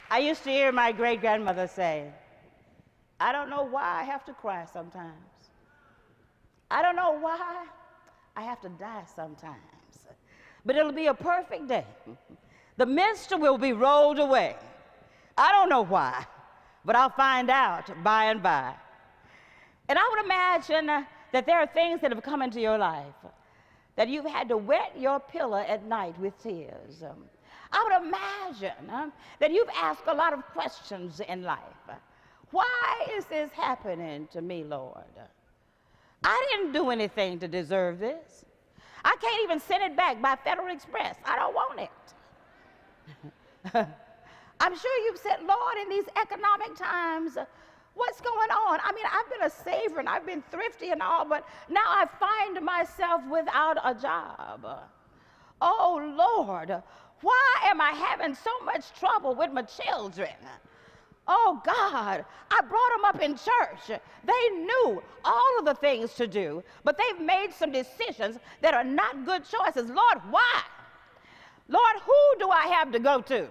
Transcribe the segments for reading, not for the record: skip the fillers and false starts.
I used to hear my great-grandmother say, I don't know why I have to cry sometimes. I don't know why I have to die sometimes. But it'll be a perfect day. The mist will be rolled away. I don't know why, but I'll find out by and by. And I would imagine that there are things that have come into your life that you've had to wet your pillow at night with tears. I would imagine that you've asked a lot of questions in life. Why is this happening to me, Lord? I didn't do anything to deserve this. I can't even send it back by Federal Express. I don't want it. I'm sure you've said, Lord, in these economic times, what's going on? I mean, I've been a saver and I've been thrifty and all, but now I find myself without a job. Oh, Lord, why am I having so much trouble with my children? Oh, God, I brought them up in church. They knew all of the things to do, but they've made some decisions that are not good choices. Lord, why? Lord, who do I have to go to?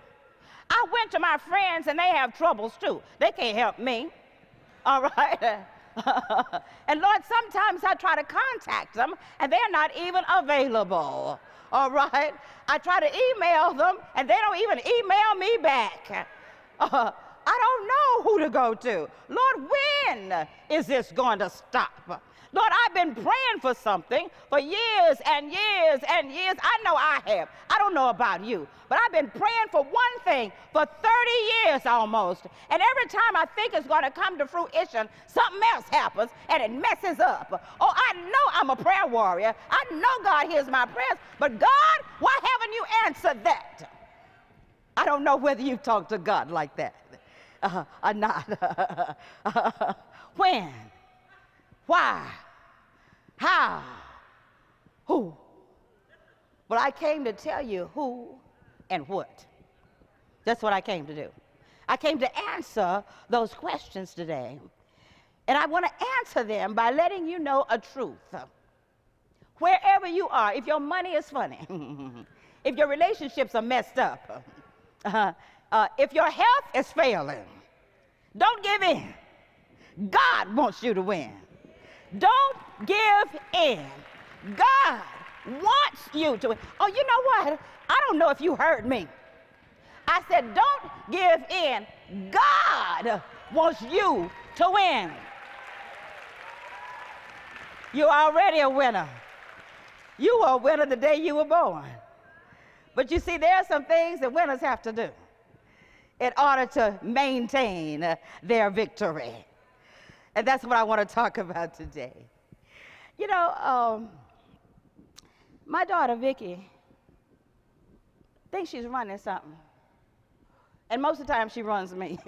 I went to my friends, and they have troubles, too. They can't help me, all right? And, Lord, sometimes I try to contact them, and they're not even available, all right? I try to email them, and they don't even email me back. I don't know who to go to. Lord, when is this going to stop? Lord, I've been praying for something for years and years and years. I know I have. I don't know about you, but I've been praying for one thing for 30 years almost. And every time I think it's going to come to fruition, something else happens and it messes up. Oh, I know I'm a prayer warrior. I know God hears my prayers, but God, why haven't you answered that? I don't know whether you've talked to God like that. Or not. When? Why? How? Who? Well, I came to tell you who and what. That's what I came to do. I came to answer those questions today. And I want to answer them by letting you know a truth. Wherever you are, if your money is funny, if your relationships are messed up, if your health is failing, don't give in. God wants you to win. Don't give in. God wants you to win. Oh, you know what? I don't know if you heard me. I said, don't give in. God wants you to win. You're already a winner. You were a winner the day you were born. But you see, there are some things that winners have to do in order to maintain their victory. And that's what I want to talk about today. You know, my daughter, Vicki, thinks she's running something. And most of the time, she runs me.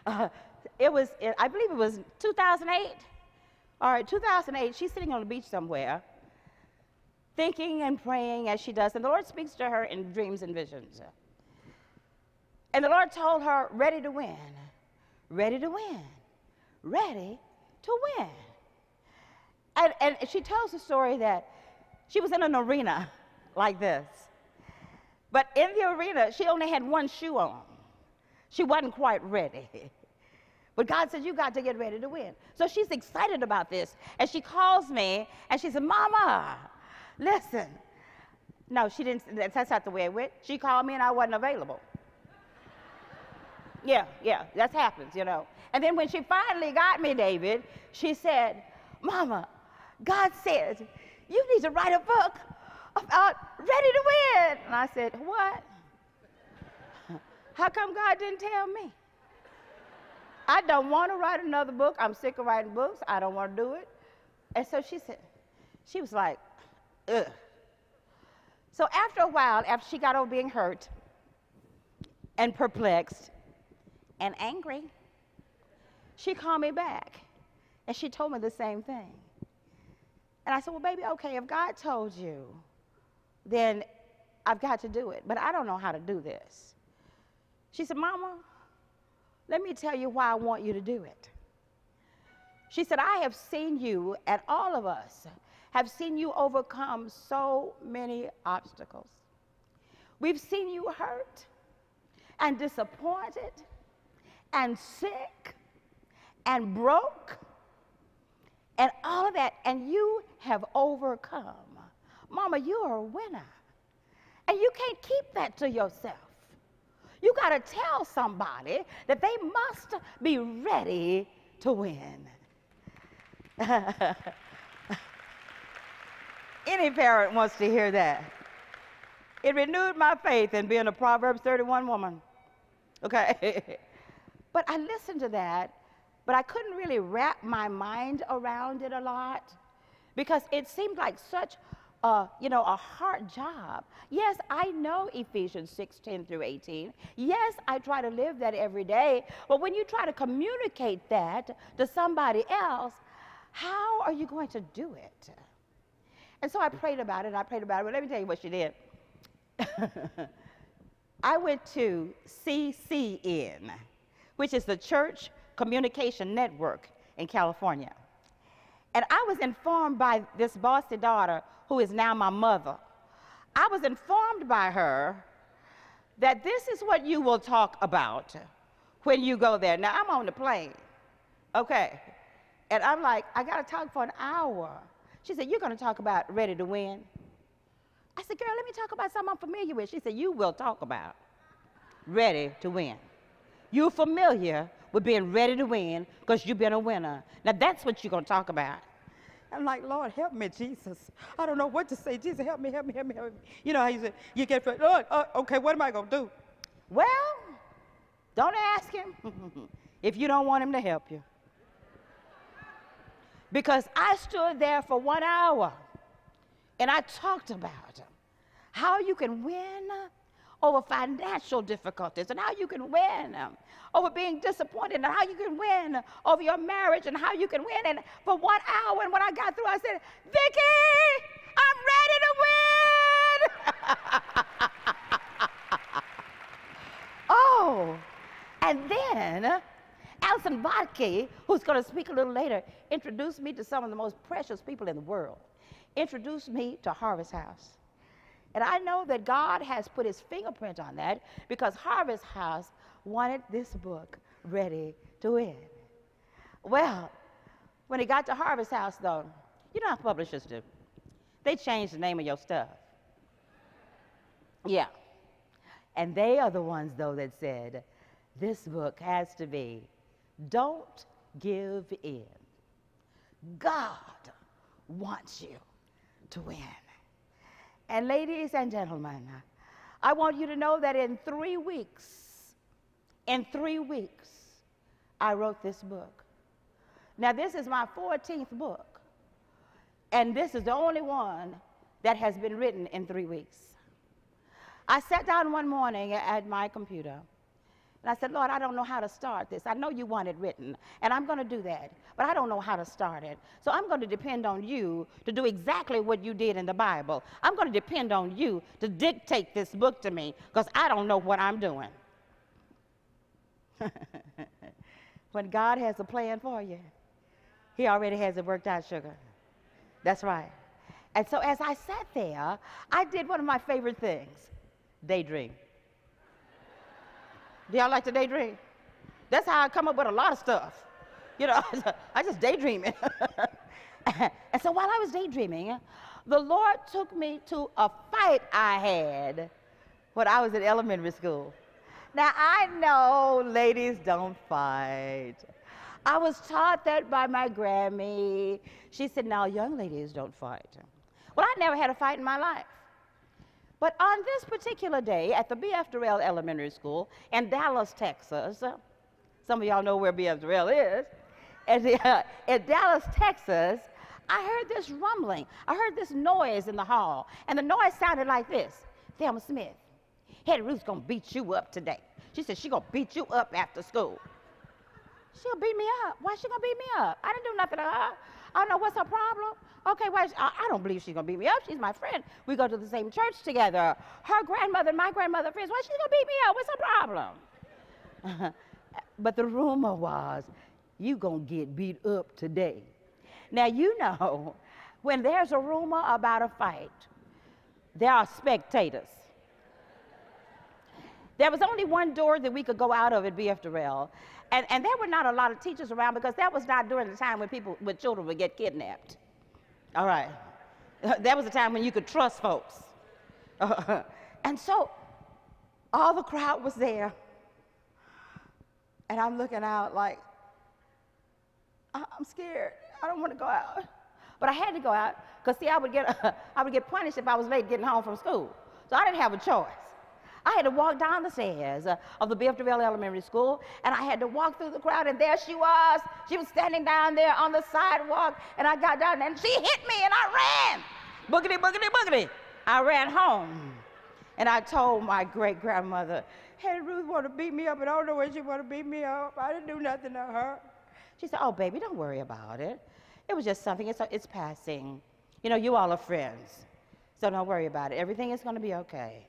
I believe it was 2008. All right, 2008, she's sitting on the beach somewhere, thinking and praying as she does. And the Lord speaks to her in dreams and visions. And the Lord told her, ready to win, ready to win, ready to win. And she tells the story that she was in an arena like this. But in the arena, she only had one shoe on. She wasn't quite ready. But God said, you got to get ready to win. So she's excited about this. And she calls me, and she said, Mama, listen. No, she didn't. That's not the way it went. She called me, and I wasn't available. Yeah, that happens, you know. And then when she finally got me, David, she said, Mama, God says, you need to write a book about ready to win. And I said, what? How come God didn't tell me? I don't want to write another book. I'm sick of writing books. I don't want to do it. And so she was like, ugh. So after a while, after she got over being hurt and perplexed and angry, she called me back, and she told me the same thing. And I said, well, baby, okay, if God told you, then I've got to do it, but I don't know how to do this. She said, Mama, let me tell you why I want you to do it. She said, I have seen you, and all of us have seen you overcome so many obstacles. We've seen you hurt. and disappointed and sick and broke and all of that, and you have overcome. Mama, you are a winner. And you can't keep that to yourself. You got to tell somebody that they must be ready to win. Any parent wants to hear that. It renewed my faith in being a Proverbs 31 woman. Okay? But I listened to that, but I couldn't really wrap my mind around it a lot because it seemed like such a hard job. Yes, I know Ephesians 6:10 through 18. Yes, I try to live that every day. But when you try to communicate that to somebody else, how are you going to do it? And so I prayed about it, but let me tell you what she did. I went to CCN, which is the Church Communication Network in California. And I was informed by this bossy daughter, who is now my mother. I was informed by her that this is what you will talk about when you go there. Now, I'm on the plane, okay? And I'm like, I got to talk for an hour. She said, you're going to talk about ready to win? I said, girl, let me talk about something I'm familiar with. She said, you will talk about ready to win. You're familiar with being ready to win because you've been a winner. Now, that's what you're going to talk about. I'm like, Lord, help me, Jesus. I don't know what to say. Jesus, help me, help me, help me, help me. You know how you say, you get, Lord, okay, what am I going to do? Well, don't ask him if you don't want him to help you. Because I stood there for 1 hour and I talked about how you can win over financial difficulties and how you can win over being disappointed and how you can win over your marriage and how you can win. And for 1 hour, and when I got through, I said, Vicki, I'm ready to win. Oh, and then Alison Vodke, who's going to speak a little later, introduced me to some of the most precious people in the world, introduced me to Harvest House. And I know that God has put his fingerprint on that because Harvest House wanted this book ready to win. Well, when it got to Harvest House, though, you know how publishers do. They change the name of your stuff. Yeah. And they are the ones, though, that said, this book has to be Don't Give In. God wants you to win. And ladies and gentlemen, I want you to know that in 3 weeks, I wrote this book. Now, this is my 14th book, and this is the only one that has been written in 3 weeks. I sat down one morning at my computer, and I said, Lord, I don't know how to start this. I know you want it written, and I'm going to do that, but I don't know how to start it. So I'm going to depend on you to do exactly what you did in the Bible. I'm going to depend on you to dictate this book to me because I don't know what I'm doing. When God has a plan for you, he already has it worked out, sugar. That's right. And so as I sat there, I did one of my favorite things, daydream. Do y'all like to daydream? That's how I come up with a lot of stuff. You know, I just daydreaming. And so while I was daydreaming, the Lord took me to a fight I had when I was in elementary school. Now, I know ladies don't fight. I was taught that by my Grammy. She said, now, young ladies don't fight. Well, I never had a fight in my life. But on this particular day at the B.F. Durrell Elementary School in Dallas, Texas, some of y'all know where B.F. Durrell is, in Dallas, Texas, I heard this rumbling. I heard this noise in the hall, and the noise sounded like this. Thelma Smith, Hetty Ruth's going to beat you up today. She said she's going to beat you up after school. She'll beat me up. Why is she going to beat me up? I didn't do nothing to her. I don't know what's her problem. Okay, why? I don't believe she's going to beat me up. She's my friend. We go to the same church together. Her grandmother and my grandmother are friends. Why is she going to beat me up? What's her problem? But the rumor was, you going to get beat up today. Now, you know, when there's a rumor about a fight, there are spectators. There was only one door that we could go out of at BF Durrell. And there were not a lot of teachers around because that was not during the time when children would get kidnapped. All right. That was the time when you could trust folks. And so all the crowd was there. And I'm looking out like, I'm scared. I don't want to go out. But I had to go out because, see, I would get punished if I was late getting home from school. So I didn't have a choice. I had to walk down the stairs of the BF Durrell Elementary School, and I had to walk through the crowd, and there she was. She was standing down there on the sidewalk, and I got down, and she hit me, and I ran. Boogity, boogity, boogity. I ran home, and I told my great-grandmother, hey, Ruth want to beat me up, and I don't know where she want to beat me up. I didn't do nothing to her. She said, oh, baby, don't worry about it. It was just something. It's passing. You know, you all are friends, so don't worry about it. Everything is going to be okay.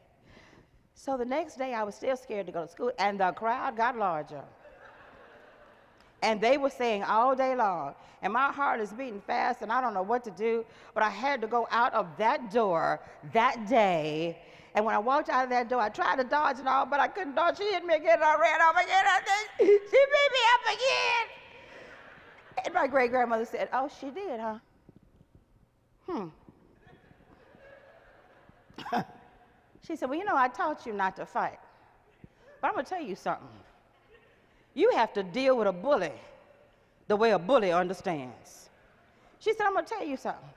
So the next day, I was still scared to go to school, and the crowd got larger. And they were saying all day long, and my heart is beating fast, and I don't know what to do, but I had to go out of that door that day. And when I walked out of that door, I tried to dodge and all, but I couldn't dodge. She hit me again, and I ran off again. She beat me up again. And my great-grandmother said, oh, she did, huh? She said, well, you know, I taught you not to fight. But I'm going to tell you something. You have to deal with a bully the way a bully understands. She said, I'm going to tell you something.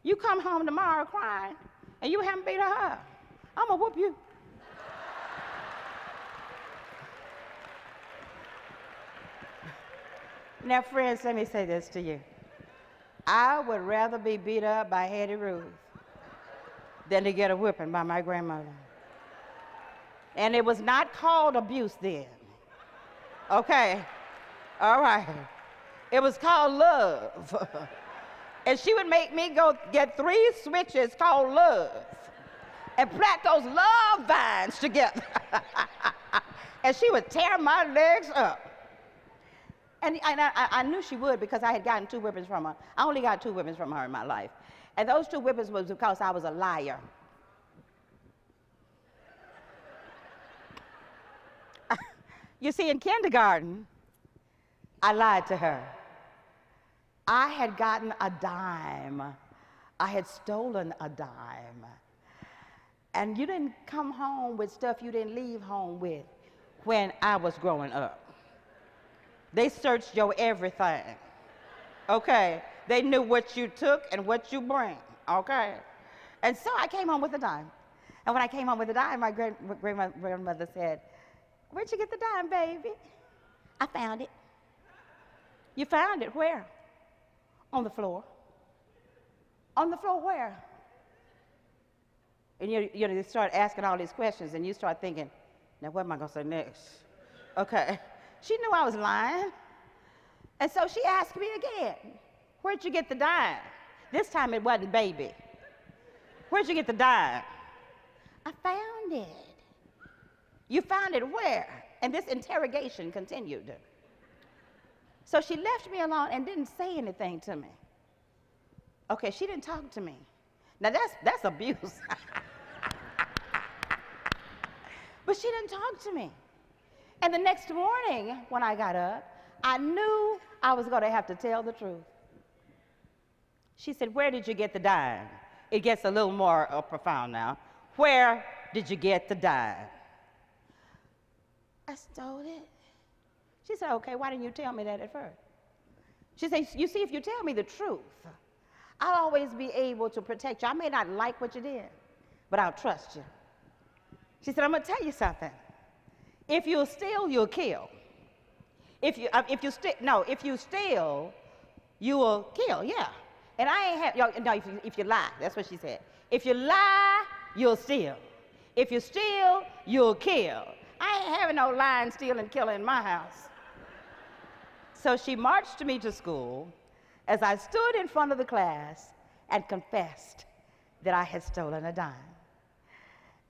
You come home tomorrow crying, and you haven't beat her up. I'm going to whoop you. Now, friends, let me say this to you. I would rather be beat up by Hetty Ruth than to get a whipping by my grandmother. And it was not called abuse then. Okay? All right. It was called love. And she would make me go get 3 switches called love and plant those love vines together. And she would tear my legs up. And I knew she would because I had gotten 2 whippings from her. I only got 2 whippings from her in my life. And those 2 whippings was because I was a liar. You see, in kindergarten, I lied to her. I had gotten a dime. I had stolen a dime. And you didn't come home with stuff you didn't leave home with when I was growing up. They searched your everything, okay? They knew what you took and what you bring, okay? And so I came home with a dime. And when I came home with a dime, my grandmother said, where'd you get the dime, baby? I found it. You found it where? On the floor. On the floor where? And you start asking all these questions, and you start thinking, now what am I going to say next? Okay. She knew I was lying. And so she asked me again, where'd you get the dime? This time it wasn't baby. Where'd you get the dime? I found it. You found it where? And this interrogation continued. So she left me alone and didn't say anything to me. Okay, she didn't talk to me. Now that's abuse. But she didn't talk to me. And the next morning when I got up, I knew I was going to have to tell the truth. She said, where did you get the dime? It gets a little more profound now. Where did you get the dime? I stole it. She said, okay, why didn't you tell me that at first? She said, you see, if you tell me the truth, I'll always be able to protect you. I may not like what you did, but I'll trust you. She said, I'm going to tell you something. If you steal, you'll kill. If you steal, you will kill, yeah. And I ain't have, no, if you lie, that's what she said. If you lie, you'll steal. If you steal, you'll kill. I ain't having no lying, stealing, killing in my house. So she marched me to school as I stood in front of the class and confessed that I had stolen a dime.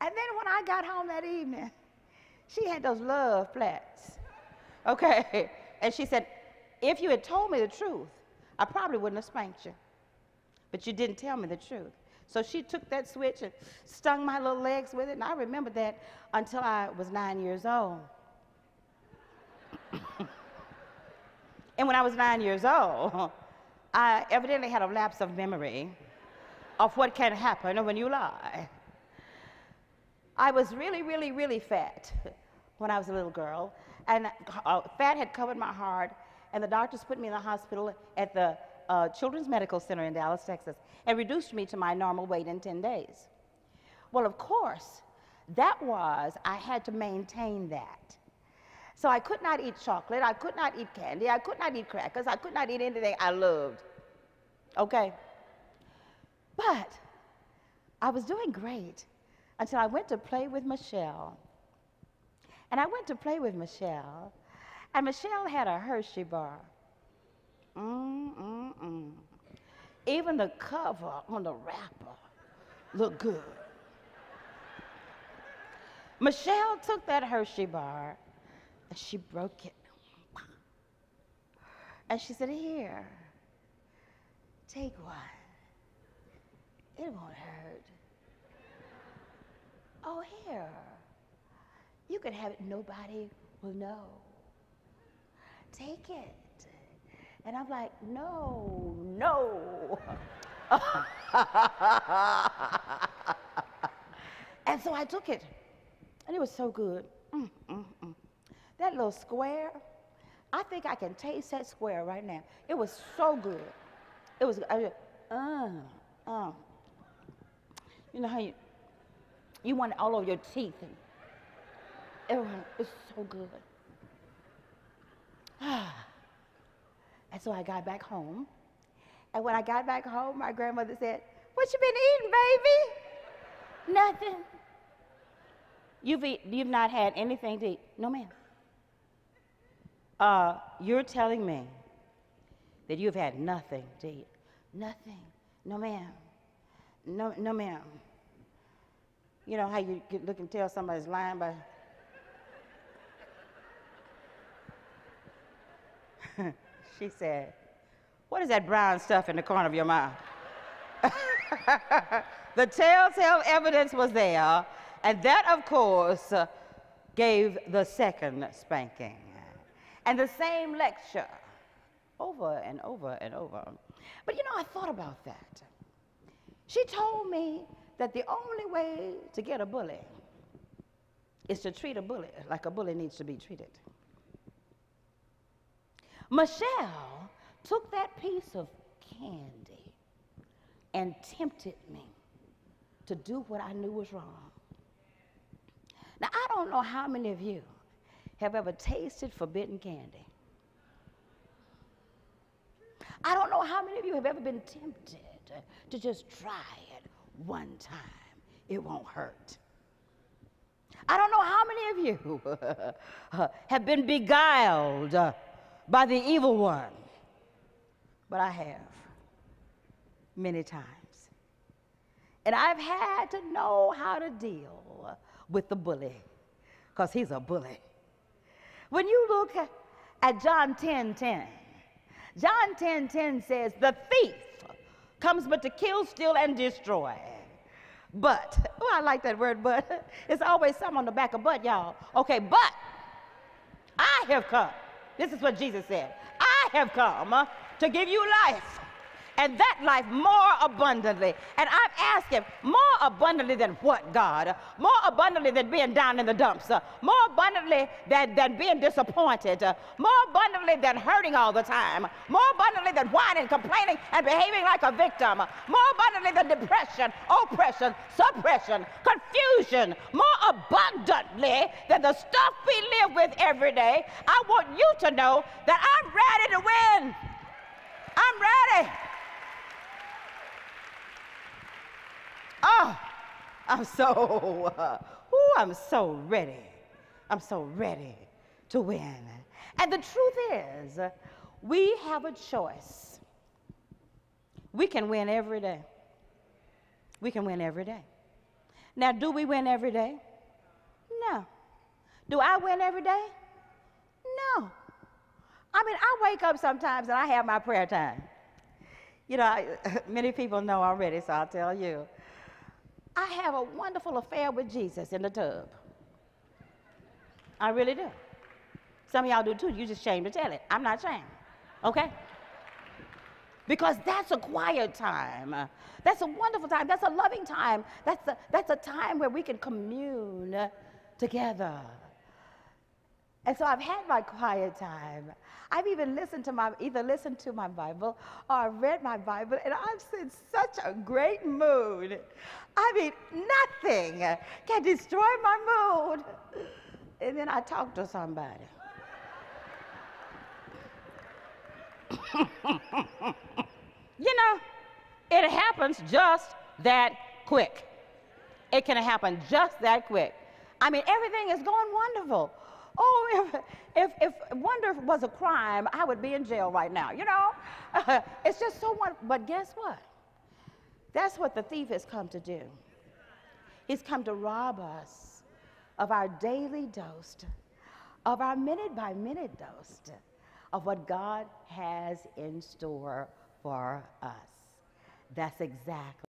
And then when I got home that evening, she had those love flats, okay? And she said, if you had told me the truth, I probably wouldn't have spanked you. But you didn't tell me the truth. So she took that switch and stung my little legs with it, and I remember that until I was 9 years old. And when I was 9 years old, I evidently had a lapse of memory of what can happen when you lie. I was really, really, really fat when I was a little girl, and fat had covered my heart, and the doctors put me in the hospital at the Children's Medical Center in Dallas, Texas, and reduced me to my normal weight in 10 days. Well, of course, I had to maintain that. So I could not eat chocolate, I could not eat candy, I could not eat crackers, I could not eat anything I loved, okay? But I was doing great until I went to play with Michelle. And I went to play with Michelle, and Michelle had a Hershey bar. Even the cover on the wrapper looked good. Michelle took that Hershey bar, and she broke it. And she said, "Here, take one. It won't hurt. Oh, here, you can have it, nobody will know. Take it." And I'm like, no, no. And so I took it, and it was so good. That little square, I think I can taste that square right now. It was so good. It was, you know how you want it all over your teeth, and it was so good. And so I got back home, and when I got back home, my grandmother said, "What you been eating, baby?" "Nothing." You've not had anything to eat?" "No, ma'am." You're telling me that you've had nothing to eat?" "Nothing." "No, ma'am." No, no, ma'am. You know how you look and tell somebody's lying by... She said, "What is that brown stuff in the corner of your mouth?" The telltale evidence was there, and that, of course, gave the second spanking. And the same lecture, over and over and over. But you know, I thought about that. She told me that the only way to get a bully is to treat a bully like a bully needs to be treated. Michelle took that piece of candy and tempted me to do what I knew was wrong. Now, I don't know how many of you have ever tasted forbidden candy. I don't know how many of you have ever been tempted to just try it one time. It won't hurt. I don't know how many of you have been beguiled by the evil one, but I have many times. And I've had to know how to deal with the bully, because he's a bully. When you look at John 10:10, John 10:10 says, "The thief comes but to kill, steal, and destroy." But, oh, I like that word, but. It's always something on the back of but, y'all. Okay, but I have come. This is what Jesus said. "I have come to give you life, and that life more abundantly." And I'm asking, more abundantly than what, God? More abundantly than being down in the dumps, more abundantly than being disappointed, more abundantly than hurting all the time, more abundantly than whining, complaining, and behaving like a victim, more abundantly than depression, oppression, suppression, confusion, more abundantly than the stuff we live with every day. I want you to know that I'm ready to win. I'm ready. Oh, I'm so ready. I'm so ready to win. And the truth is, we have a choice. We can win every day. We can win every day. Now, do we win every day? No. Do I win every day? No. I mean, I wake up sometimes and I have my prayer time. You know, many people know already, so I'll tell you. I have a wonderful affair with Jesus in the tub. I really do. Some of y'all do too. You're just ashamed to tell it. I'm not ashamed. Okay? Because that's a quiet time. That's a wonderful time. That's a loving time. That's a time where we can commune together. And so I've had my quiet time. I've even either listened to my Bible or I've read my Bible, and I'm in such a great mood. I mean, nothing can destroy my mood. And then I talk to somebody. You know, it happens just that quick. It can happen just that quick. I mean, everything is going wonderful. Oh, if wonder was a crime, I would be in jail right now, you know? It's just so wonderful. But guess what? That's what the thief has come to do. He's come to rob us of our daily dose, of our minute-by-minute dose of what God has in store for us. That's exactly